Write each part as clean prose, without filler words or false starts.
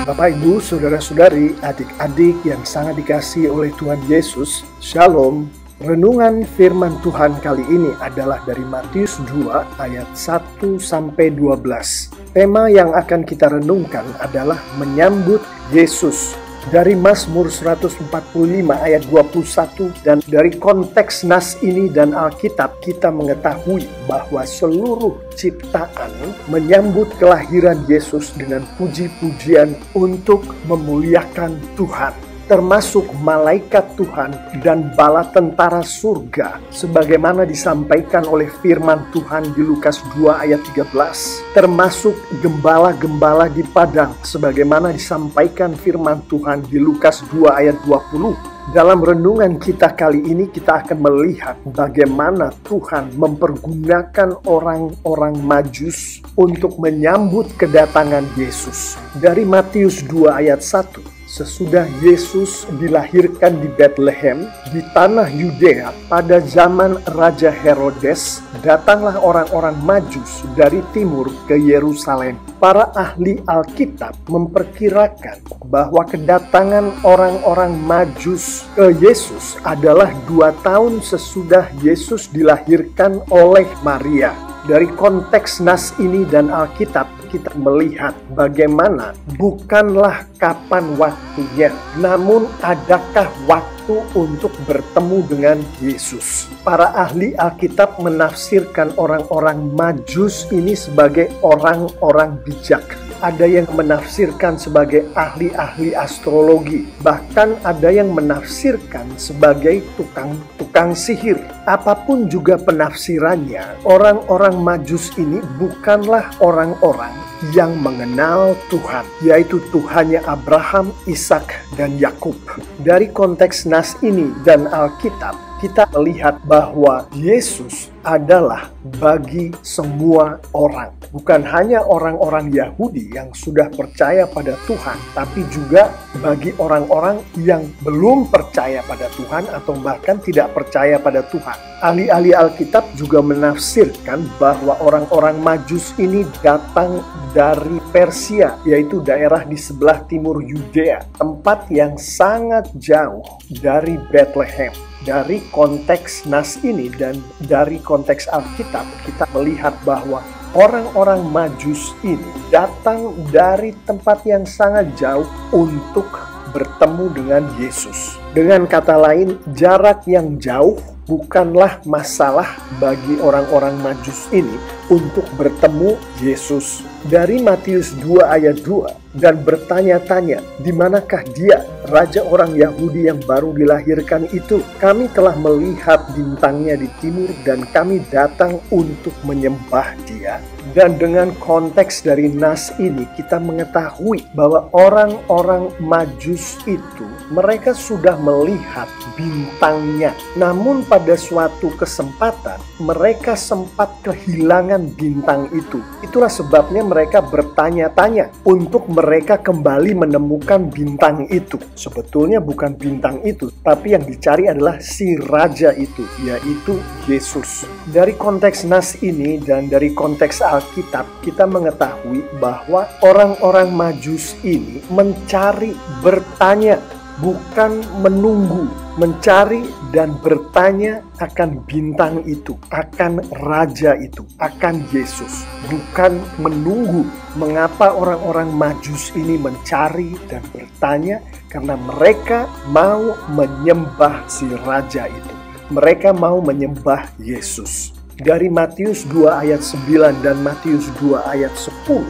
Bapak, Ibu, Saudara-saudari, adik-adik yang sangat dikasihi oleh Tuhan Yesus, Shalom. Renungan firman Tuhan kali ini adalah dari Matius 2 ayat 1-12. Tema yang akan kita renungkan adalah menyambut Yesus. Dari Mazmur 145 ayat 21, dan dari konteks nas ini dan Alkitab kita mengetahui bahwa seluruh ciptaan menyambut kelahiran Yesus dengan puji-pujian untuk memuliakan Tuhan, termasuk malaikat Tuhan dan bala tentara surga, sebagaimana disampaikan oleh firman Tuhan di Lukas 2 ayat 13, termasuk gembala-gembala di padang, sebagaimana disampaikan firman Tuhan di Lukas 2 ayat 20. Dalam renungan kita kali ini kita akan melihat bagaimana Tuhan mempergunakan orang-orang Majus untuk menyambut kedatangan Yesus. Dari Matius 2 ayat 1. Sesudah Yesus dilahirkan di Bethlehem, di tanah Yudea pada zaman Raja Herodes, datanglah orang-orang Majus dari timur ke Yerusalem. Para ahli Alkitab memperkirakan bahwa kedatangan orang-orang Majus ke Yesus adalah 2 tahun sesudah Yesus dilahirkan oleh Maria. Dari konteks nas ini dan Alkitab, kita melihat bagaimana bukanlah kapan waktunya, namun adakah waktu untuk bertemu dengan Yesus. Para ahli Alkitab menafsirkan orang-orang Majus ini sebagai orang-orang bijak. Ada yang menafsirkan sebagai ahli-ahli astrologi. Bahkan ada yang menafsirkan sebagai tukang sihir. Apapun juga penafsirannya, orang-orang Majus ini bukanlah orang-orang yang mengenal Tuhan, yaitu Tuhannya Abraham, Ishak, dan Yakub. Dari konteks nas ini dan Alkitab, kita melihat bahwa Yesus adalah bagi semua orang. Bukan hanya orang-orang Yahudi yang sudah percaya pada Tuhan, tapi juga bagi orang-orang yang belum percaya pada Tuhan atau bahkan tidak percaya pada Tuhan. Ahli-ahli Alkitab juga menafsirkan bahwa orang-orang Majus ini datang dari Persia, yaitu daerah di sebelah timur Yudea, tempat yang sangat jauh dari Bethlehem. Dari konteks nas ini dan dari konteks Alkitab, kita melihat bahwa orang-orang Majus ini datang dari tempat yang sangat jauh untuk bertemu dengan Yesus. Dengan kata lain, jarak yang jauh bukanlah masalah bagi orang-orang Majus ini untuk bertemu Yesus. Dari Matius 2 ayat 2, dan bertanya-tanya, di manakah dia, raja orang Yahudi yang baru dilahirkan itu? Kami telah melihat bintangnya di timur dan kami datang untuk menyembah dia. Dan dengan konteks dari nas ini kita mengetahui bahwa orang-orang Majus itu mereka sudah melihat bintangnya. Namun pada suatu kesempatan mereka sempat kehilangan bintang itu. Itulah sebabnya mereka bertanya-tanya untuk mereka kembali menemukan bintang itu. Sebetulnya bukan bintang itu, tapi yang dicari adalah si raja itu, yaitu Yesus. Dari konteks nas ini dan dari konteks Alkitab, kita mengetahui bahwa orang-orang Majus ini mencari, bertanya, bukan menunggu, mencari dan bertanya akan bintang itu, akan raja itu, akan Yesus, bukan menunggu. Mengapa orang-orang Majus ini mencari dan bertanya? Karena mereka mau menyembah si raja itu. Mereka mau menyembah Yesus. Dari Matius 2 ayat 9 dan Matius 2 ayat 10.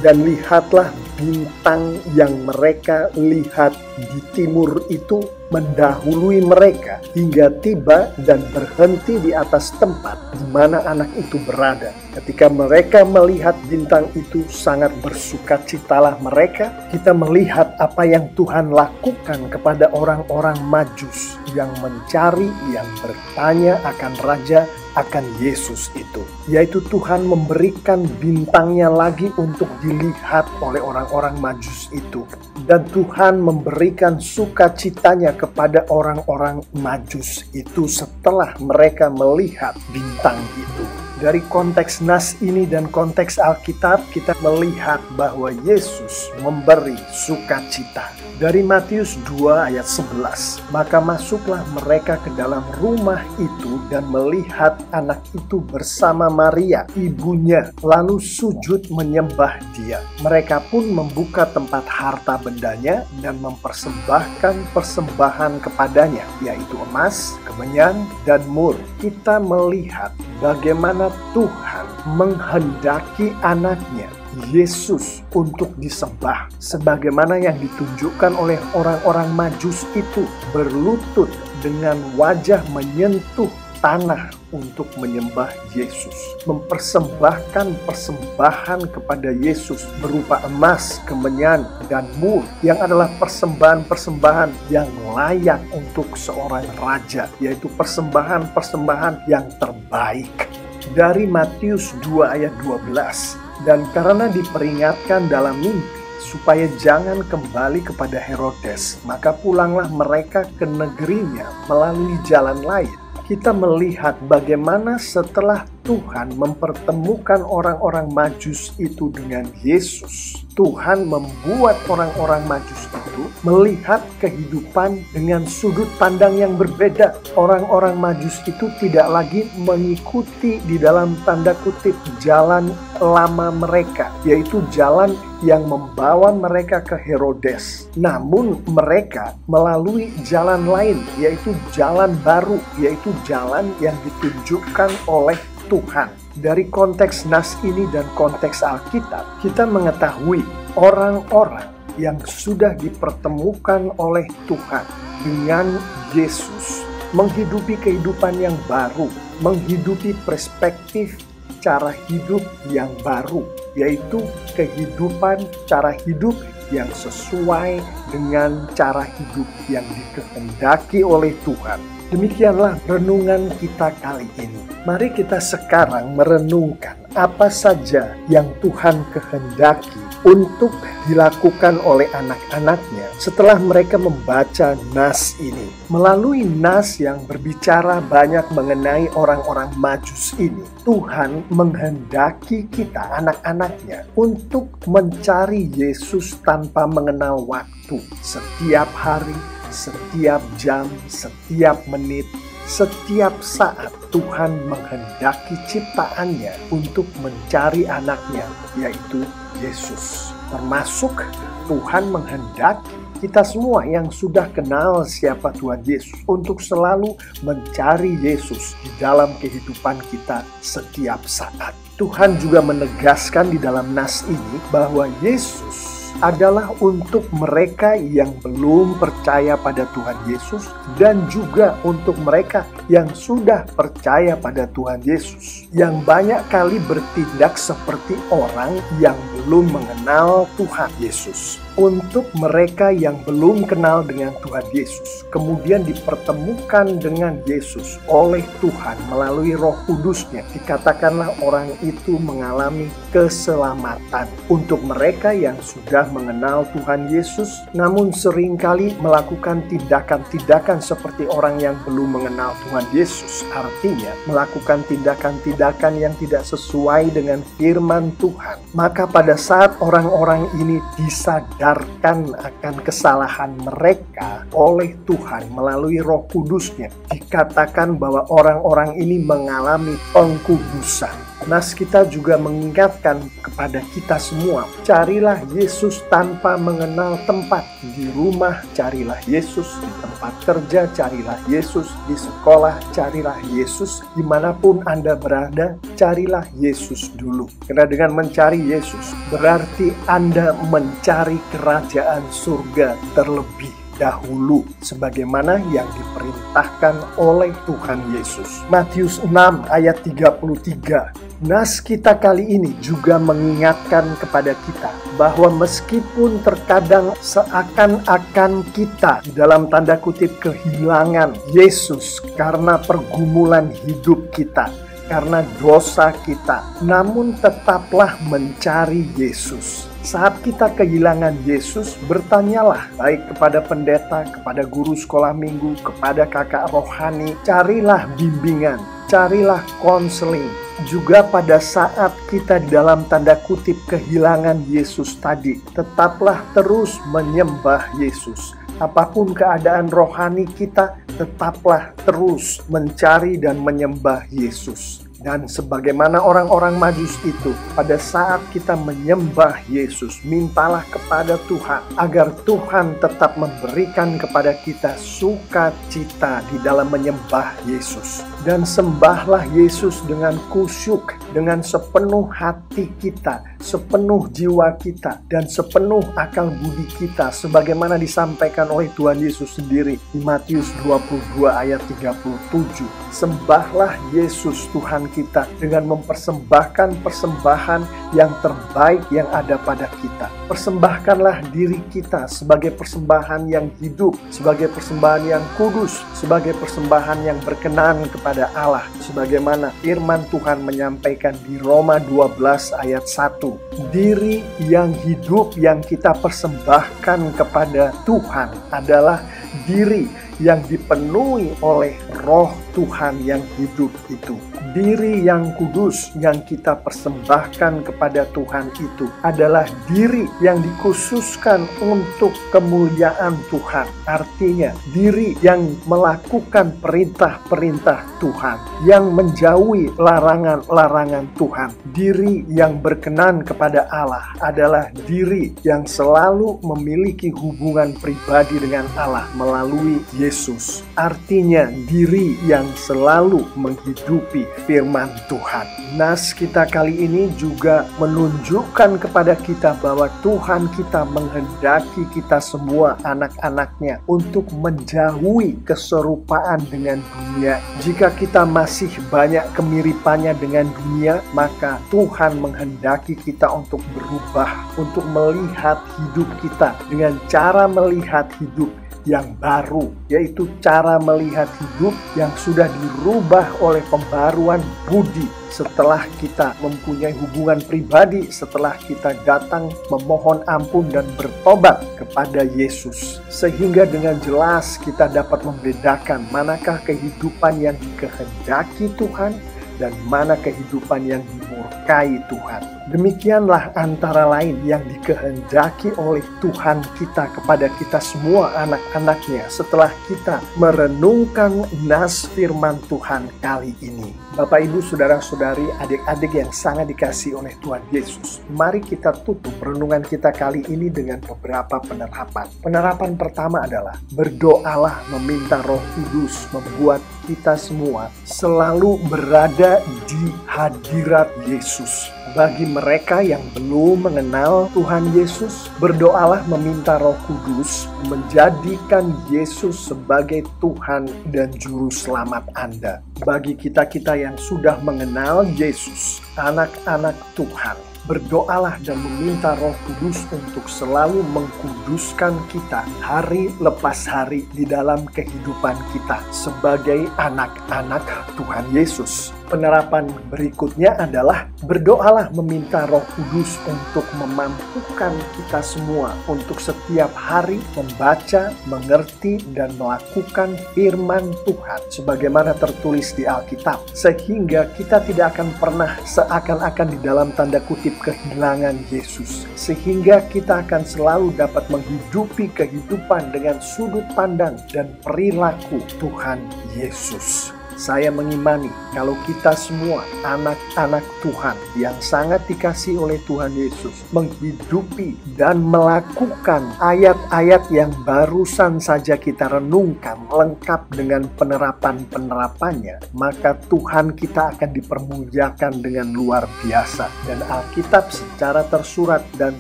Dan lihatlah bintang yang mereka lihat di timur itu mendahului mereka hingga tiba dan berhenti di atas tempat di mana anak itu berada. Ketika mereka melihat bintang itu, sangat bersukacitalah mereka. Kita melihat apa yang Tuhan lakukan kepada orang-orang Majus yang mencari, yang bertanya akan raja, akan Yesus itu, yaitu Tuhan memberikan bintangnya lagi untuk dilihat oleh orang-orang Majus itu, dan Tuhan memberikan sukacitanya kepada orang-orang Majus itu setelah mereka melihat bintang itu. Dari konteks nas ini dan konteks Alkitab, kita melihat bahwa Yesus memberi sukacita. Dari Matius 2 ayat 11, maka masuklah mereka ke dalam rumah itu dan melihat anak itu bersama Maria, ibunya, lalu sujud menyembah dia. Mereka pun membuka tempat harta bendanya dan mempersembahkan persembahan kepadanya, yaitu emas, kemenyan, dan mur. Kita melihat bagaimana Tuhan menghendaki anaknya Yesus untuk disembah, sebagaimana yang ditunjukkan oleh orang-orang Majus itu, berlutut dengan wajah menyentuh tanah untuk menyembah Yesus, mempersembahkan persembahan kepada Yesus berupa emas, kemenyan, dan mur, yang adalah persembahan-persembahan yang layak untuk seorang raja, yaitu persembahan-persembahan yang terbaik. Dari Matius 2 ayat 12, dan karena diperingatkan dalam mimpi supaya jangan kembali kepada Herodes, maka pulanglah mereka ke negerinya melalui jalan lain. Kita melihat bagaimana setelah Tuhan mempertemukan orang-orang Majus itu dengan Yesus, Tuhan membuat orang-orang Majus itu melihat kehidupan dengan sudut pandang yang berbeda. Orang-orang Majus itu tidak lagi mengikuti di dalam tanda kutip jalan lama mereka, yaitu jalan yang membawa mereka ke Herodes. Namun mereka melalui jalan lain, yaitu jalan baru, yaitu jalan yang ditunjukkan oleh Tuhan. Dari konteks nas ini dan konteks Alkitab, kita mengetahui orang-orang yang sudah dipertemukan oleh Tuhan dengan Yesus menghidupi kehidupan yang baru, menghidupi perspektif cara hidup yang baru, yaitu kehidupan cara hidup yang sesuai dengan cara hidup yang dikehendaki oleh Tuhan. Demikianlah renungan kita kali ini. Mari kita sekarang merenungkan apa saja yang Tuhan kehendaki untuk dilakukan oleh anak-anaknya setelah mereka membaca nas ini. Melalui nas yang berbicara banyak mengenai orang-orang Majus ini, Tuhan menghendaki kita, anak-anaknya, untuk mencari Yesus tanpa mengenal waktu. Setiap hari, setiap jam, setiap menit, setiap saat Tuhan menghendaki ciptaannya untuk mencari anaknya, yaitu Yesus. Termasuk Tuhan menghendaki kita semua yang sudah kenal siapa Tuhan Yesus untuk selalu mencari Yesus di dalam kehidupan kita setiap saat. Tuhan juga menegaskan di dalam nas ini bahwa Yesus adalah untuk mereka yang belum percaya pada Tuhan Yesus dan juga untuk mereka yang sudah percaya pada Tuhan Yesus, yang banyak kali bertindak seperti orang yang belum mengenal Tuhan Yesus. Untuk mereka yang belum kenal dengan Tuhan Yesus, kemudian dipertemukan dengan Yesus oleh Tuhan melalui Roh Kudus-Nya, dikatakanlah orang itu mengalami keselamatan. Untuk mereka yang sudah mengenal Tuhan Yesus, namun seringkali melakukan tindakan-tindakan seperti orang yang belum mengenal Tuhan Yesus, artinya melakukan tindakan-tindakan yang tidak sesuai dengan firman Tuhan, maka pada saat orang-orang ini disadarkan akan kesalahan mereka oleh Tuhan melalui Roh Kudus-Nya, dikatakan bahwa orang-orang ini mengalami pengkudusan. Nas kita juga mengingatkan kepada kita semua, carilah Yesus tanpa mengenal tempat. Di rumah carilah Yesus, di tempat kerja carilah Yesus, di sekolah carilah Yesus, dimanapun Anda berada carilah Yesus dulu. Karena dengan mencari Yesus berarti Anda mencari kerajaan surga terlebih dahulu, sebagaimana yang diperintahkan oleh Tuhan Yesus. Matius 6 ayat 33. Nas kita kali ini juga mengingatkan kepada kita bahwa meskipun terkadang seakan-akan kita dalam tanda kutip kehilangan Yesus karena pergumulan hidup kita, karena dosa kita, namun tetaplah mencari Yesus. Saat kita kehilangan Yesus, bertanyalah baik kepada pendeta, kepada guru sekolah minggu, kepada kakak rohani, carilah bimbingan, carilah konseling. Juga pada saat kita di dalam tanda kutip kehilangan Yesus tadi, tetaplah terus menyembah Yesus. Apapun keadaan rohani kita, tetaplah terus mencari dan menyembah Yesus. Dan sebagaimana orang-orang Majus itu, pada saat kita menyembah Yesus, mintalah kepada Tuhan agar Tuhan tetap memberikan kepada kita sukacita di dalam menyembah Yesus. Dan sembahlah Yesus dengan kusyuk, dengan sepenuh hati kita, sepenuh jiwa kita, dan sepenuh akal budi kita, sebagaimana disampaikan oleh Tuhan Yesus sendiri di Matius 22 ayat 37. Sembahlah Yesus Tuhan kita dengan mempersembahkan persembahan yang terbaik yang ada pada kita. Persembahkanlah diri kita sebagai persembahan yang hidup, sebagai persembahan yang kudus, sebagai persembahan yang berkenan kepada Allah, sebagaimana firman Tuhan menyampaikan di Roma 12 ayat 1. Diri yang hidup yang kita persembahkan kepada Tuhan adalah diri yang dipenuhi oleh Roh Tuhan yang hidup itu. Diri yang kudus yang kita persembahkan kepada Tuhan itu adalah diri yang dikhususkan untuk kemuliaan Tuhan. Artinya, diri yang melakukan perintah-perintah Tuhan, yang menjauhi larangan-larangan Tuhan. Diri yang berkenan kepada Allah adalah diri yang selalu memiliki hubungan pribadi dengan Allah melalui Yesus. Artinya, diri yang selalu menghidupi firman Tuhan. Nas kita kali ini juga menunjukkan kepada kita bahwa Tuhan kita menghendaki kita semua anak-anaknya untuk menjauhi keserupaan dengan dunia. Jika kita masih banyak kemiripannya dengan dunia, maka Tuhan menghendaki kita untuk berubah, untuk melihat hidup kita dengan cara melihat hidup yang baru, yaitu cara melihat hidup yang sudah dirubah oleh pembaruan budi setelah kita mempunyai hubungan pribadi, setelah kita datang memohon ampun dan bertobat kepada Yesus, sehingga dengan jelas kita dapat membedakan manakah kehidupan yang dikehendaki Tuhan dan mana kehidupan yang dimurkai Tuhan. Demikianlah antara lain yang dikehendaki oleh Tuhan kita kepada kita semua anak-anaknya setelah kita merenungkan nas firman Tuhan kali ini. Bapak, Ibu, Saudara-saudari, adik-adik yang sangat dikasihi oleh Tuhan Yesus, mari kita tutup renungan kita kali ini dengan beberapa penerapan. Penerapan pertama adalah berdoalah meminta Roh Kudus membuat kita semua selalu berada di hadirat Yesus. Bagi mereka yang belum mengenal Tuhan Yesus, berdoalah meminta Roh Kudus menjadikan Yesus sebagai Tuhan dan Juru Selamat Anda. Bagi kita-kita yang sudah mengenal Yesus, anak-anak Tuhan, berdoalah dan meminta Roh Kudus untuk selalu mengkuduskan kita hari lepas hari di dalam kehidupan kita sebagai anak-anak Tuhan Yesus. Penerapan berikutnya adalah berdoalah meminta Roh Kudus untuk memampukan kita semua untuk setiap hari membaca, mengerti, dan melakukan firman Tuhan sebagaimana tertulis di Alkitab, sehingga kita tidak akan pernah seakan-akan di dalam tanda kutip kehilangan Yesus, sehingga kita akan selalu dapat menghidupi kehidupan dengan sudut pandang dan perilaku Tuhan Yesus. Saya mengimani kalau kita semua anak-anak Tuhan yang sangat dikasihi oleh Tuhan Yesus menghidupi dan melakukan ayat-ayat yang barusan saja kita renungkan lengkap dengan penerapan-penerapannya, maka Tuhan kita akan dipermuliakan dengan luar biasa. Dan Alkitab secara tersurat dan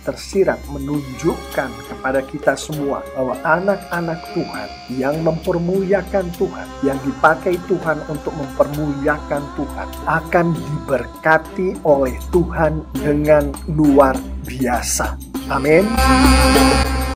tersirat menunjukkan kepada kita semua bahwa anak-anak Tuhan yang mempermuliakan Tuhan, yang dipakai Tuhan untuk mempermuliakan Tuhan, akan diberkati oleh Tuhan dengan luar biasa. Amin.